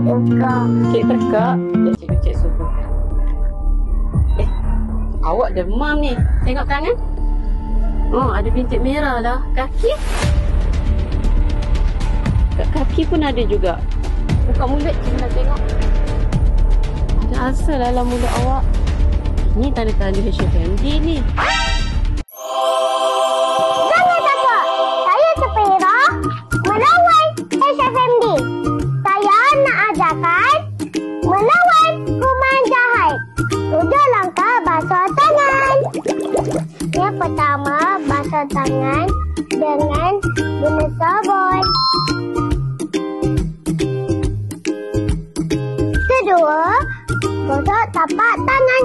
Tekak. Cik tekak? Cik suruh. Awak demam ni. Tengok tangan. Oh, ada bintik merah lah. Kaki? Kat kaki pun ada juga. Buka mulut, kita nak tengok. Ada asal dalam mulut awak. Ni tanda-tanda HFMD ni. Jangan takut. Saya Sepira melawan HFMD. Saya nak ajarkan melawan kuman jahat. 7 langkah basuh tangan. Yang pertama, basuh tangan dengan guna sabun. Kedua, gosok tapak tangan.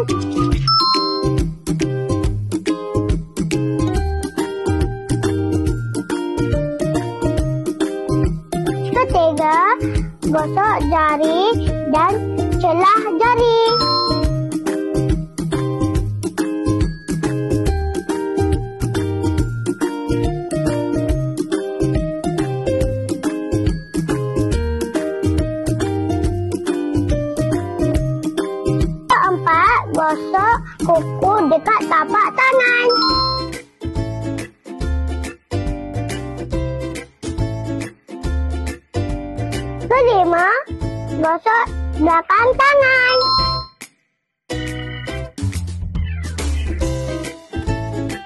Ketiga, gosok jari dan celah jari. Keempat, gosok kuku dekat tapak tangan. Kelima, gosok belakang tangan.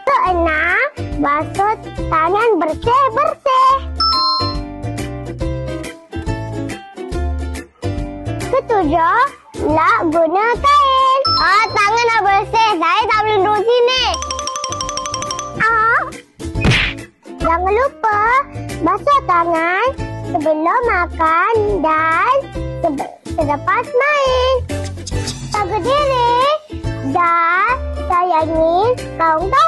Keenam, basuh tangan bersih-bersih. Ketujuh, lap guna kain. Tangan dah bersih. Saya tak boleh duduk sini. Jangan lupa basuh tangan sebelum makan dan selepas main. Jaga diri dan sayangi kaum-kaum.